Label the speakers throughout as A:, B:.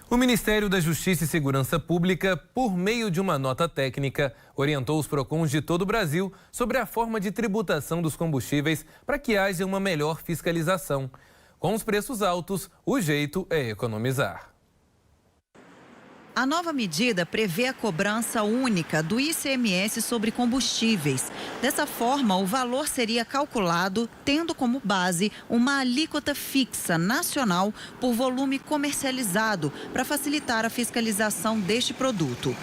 A: O Ministério da Justiça e Segurança Pública, por meio de uma nota técnica, orientou os PROCONs de todo o Brasil sobre a forma de tributação dos combustíveis para que haja uma melhor fiscalização. Com os preços altos, o jeito é economizar.
B: A nova medida prevê a cobrança única do ICMS sobre combustíveis. Dessa forma, o valor seria calculado tendo como base uma alíquota fixa nacional por volume comercializado para facilitar a fiscalização deste produto.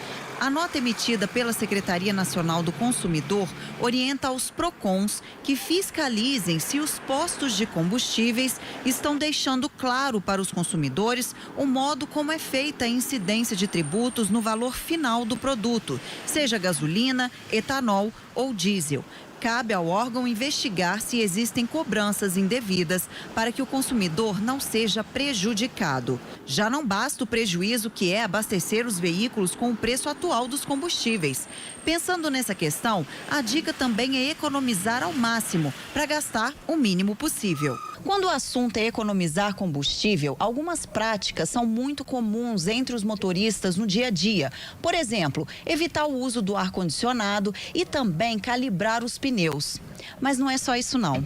B: A nota emitida pela Secretaria Nacional do Consumidor orienta aos PROCONs que fiscalizem se os postos de combustíveis estão deixando claro para os consumidores o modo como é feita a incidência de tributos no valor final do produto, seja gasolina, etanol ou diesel. Cabe ao órgão investigar se existem cobranças indevidas para que o consumidor não seja prejudicado. Já não basta o prejuízo que é abastecer os veículos com o preço atual dos combustíveis. Pensando nessa questão, a dica também é economizar ao máximo para gastar o mínimo possível. Quando o assunto é economizar combustível, algumas práticas são muito comuns entre os motoristas no dia a dia. Por exemplo, evitar o uso do ar-condicionado e também calibrar os pneus. Mas não é só isso não.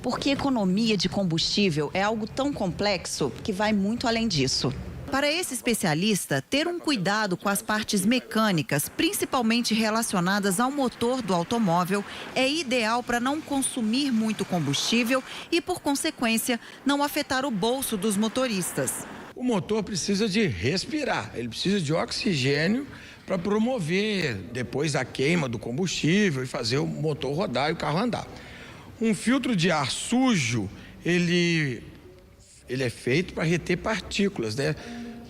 B: Porque economia de combustível é algo tão complexo que vai muito além disso. Para esse especialista, ter um cuidado com as partes mecânicas, principalmente relacionadas ao motor do automóvel, é ideal para não consumir muito combustível e, por consequência, não afetar o bolso dos motoristas.
C: O motor precisa de respirar, ele precisa de oxigênio para promover depois a queima do combustível e fazer o motor rodar e o carro andar. Um filtro de ar sujo, ele é feito para reter partículas, né?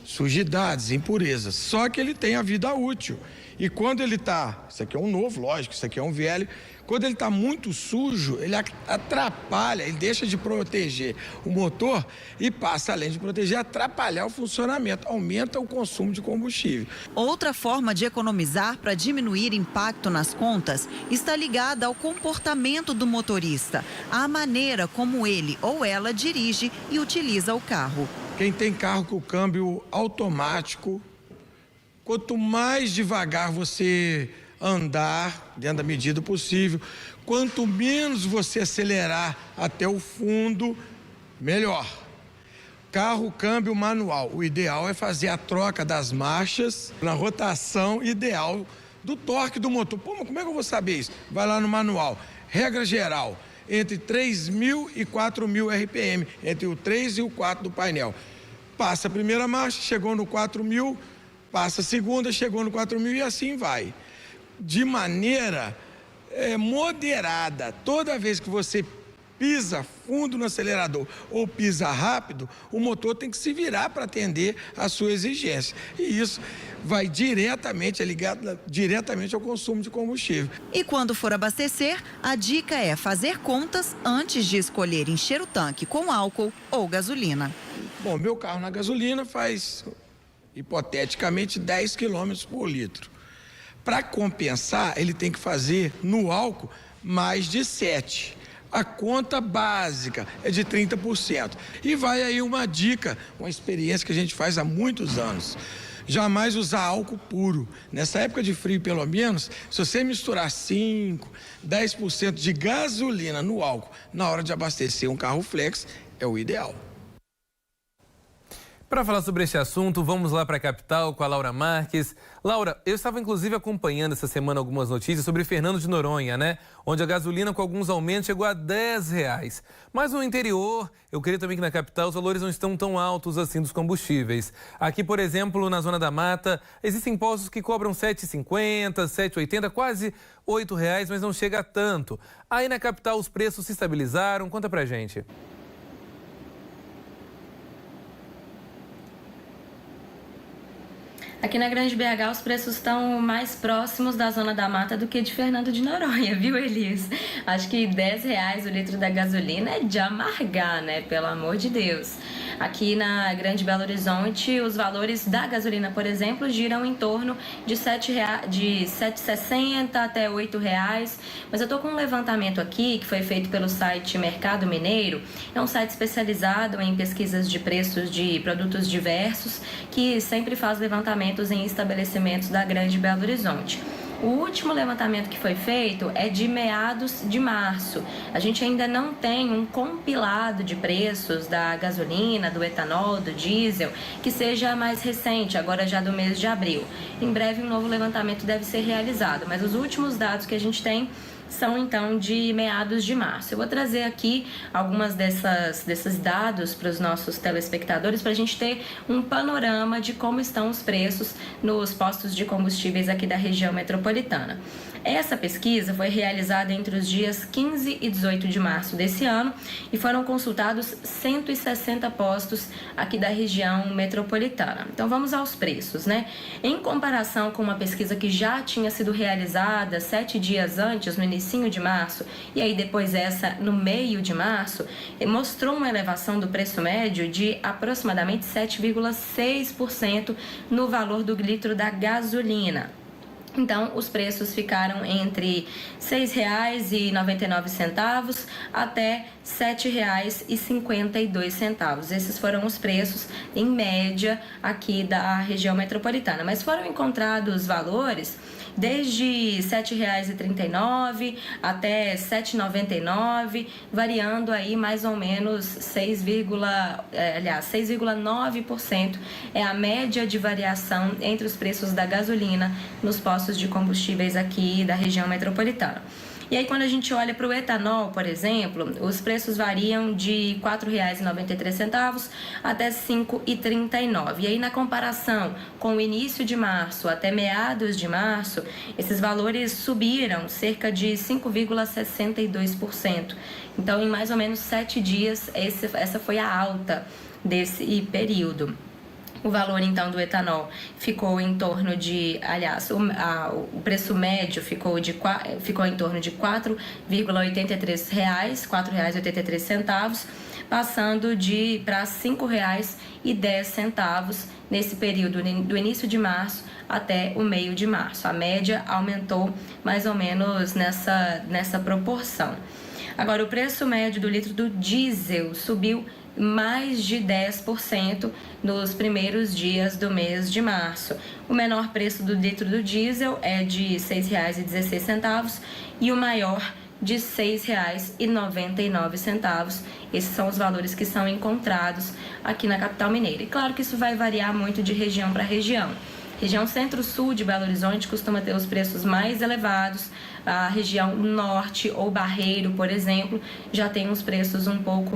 C: Sujidades, impurezas. Só que ele tem a vida útil. E quando ele está, isso aqui é um novo, lógico, isso aqui é um velho. Quando ele está muito sujo, ele atrapalha, ele deixa de proteger o motor e passa, além de proteger, a atrapalhar o funcionamento, aumenta o consumo de combustível.
B: Outra forma de economizar para diminuir impacto nas contas está ligada ao comportamento do motorista, à maneira como ele ou ela dirige e utiliza o carro.
C: Quem tem carro com câmbio automático, quanto mais devagar você andar dentro da medida possível, quanto menos você acelerar até o fundo, melhor. Carro, câmbio manual, o ideal é fazer a troca das marchas na rotação ideal do torque do motor. Pô, mas como é que eu vou saber isso? Vai lá no manual, regra geral, entre 3.000 e 4.000 RPM, entre o 3 e o 4 do painel. Passa a primeira marcha, chegou no 4.000, passa a segunda, chegou no 4.000 e assim vai. De maneira moderada, toda vez que você pisa fundo no acelerador ou pisa rápido, o motor tem que se virar para atender a sua exigência. E isso vai diretamente, é ligado diretamente ao consumo de combustível.
B: E quando for abastecer, a dica é fazer contas antes de escolher encher o tanque com álcool ou gasolina.
C: Bom, meu carro na gasolina faz, hipoteticamente, 10 km por litro. Para compensar, ele tem que fazer no álcool mais de 7. A conta básica é de 30%. E vai aí uma dica, uma experiência que a gente faz há muitos anos. Jamais usar álcool puro. Nessa época de frio, pelo menos, se você misturar 5, 10% de gasolina no álcool na hora de abastecer um carro flex, é o ideal.
A: Para falar sobre este assunto, vamos lá para a capital com a Laura Marques. Laura, eu estava inclusive acompanhando essa semana algumas notícias sobre Fernando de Noronha, né? Onde a gasolina com alguns aumentos chegou a R$10. Mas no interior, eu creio também que na capital os valores não estão tão altos assim dos combustíveis. Aqui, por exemplo, na Zona da Mata, existem postos que cobram R$7,50, R$7,80, quase R$8, mas não chega a tanto. Aí na capital os preços se estabilizaram. Conta pra gente.
D: Aqui na Grande BH, os preços estão mais próximos da Zona da Mata do que de Fernando de Noronha, viu, Elias? Acho que R$10 o litro da gasolina é de amargar, né? Pelo amor de Deus. Aqui na Grande Belo Horizonte, os valores da gasolina, por exemplo, giram em torno de R$ 7,60 até R$ 8,00. Mas eu estou com um levantamento aqui que foi feito pelo site Mercado Mineiro. É um site especializado em pesquisas de preços de produtos diversos, que sempre faz levantamentos em estabelecimentos da Grande Belo Horizonte. O último levantamento que foi feito é de meados de março. A gente ainda não tem um compilado de preços da gasolina, do etanol, do diesel, que seja mais recente, agora já do mês de abril. Em breve um novo levantamento deve ser realizado, mas os últimos dados que a gente tem são então de meados de março. Eu vou trazer aqui algumas desses dados para os nossos telespectadores para a gente ter um panorama de como estão os preços nos postos de combustíveis aqui da região metropolitana. Essa pesquisa foi realizada entre os dias 15 e 18 de março desse ano e foram consultados 160 postos aqui da região metropolitana. Então vamos aos preços, né? Em comparação com uma pesquisa que já tinha sido realizada 7 dias antes, no início de março, e aí depois essa no meio de março, mostrou uma elevação do preço médio de aproximadamente 7,6% no valor do litro da gasolina. Então, os preços ficaram entre R$ 6,99 até R$ 7,52. Esses foram os preços, em média, aqui da região metropolitana. Mas foram encontrados valores desde R$ 7,39 até R$ 7,99, variando aí mais ou menos 6,9% é a média de variação entre os preços da gasolina nos postos de combustíveis aqui da região metropolitana. E aí, quando a gente olha para o etanol, por exemplo, os preços variam de R$ 4,93 até R$ 5,39. E aí, na comparação com o início de março até meados de março, esses valores subiram cerca de 5,62%. Então, em mais ou menos 7 dias, essa foi a alta desse período. O valor, então, do etanol ficou em torno de, o preço médio ficou em torno de R$ 4,83, R$ 4,83, passando para R$ 5,10 nesse período do início de março até o meio de março. A média aumentou mais ou menos nessa proporção. Agora, o preço médio do litro do diesel subiu mais de 10% nos primeiros dias do mês de março. O menor preço do litro do diesel é de R$ 6,16 e o maior de R$ 6,99. Esses são os valores que são encontrados aqui na capital mineira. E claro que isso vai variar muito de região para região. Região centro-sul de Belo Horizonte costuma ter os preços mais elevados. A região norte ou Barreiro, por exemplo, já tem uns preços um pouco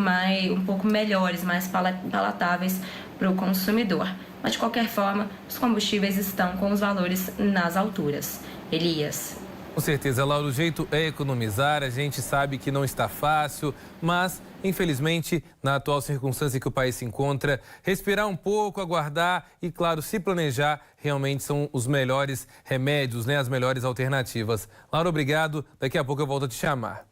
D: melhores, mais palatáveis para o consumidor. Mas, de qualquer forma, os combustíveis estão com os valores nas alturas. Elias.
A: Com certeza, Laura, o jeito é economizar. A gente sabe que não está fácil, mas, infelizmente, na atual circunstância que o país se encontra, respirar um pouco, aguardar e, claro, se planejar, realmente são os melhores remédios, né? As melhores alternativas. Laura, obrigado. Daqui a pouco eu volto a te chamar.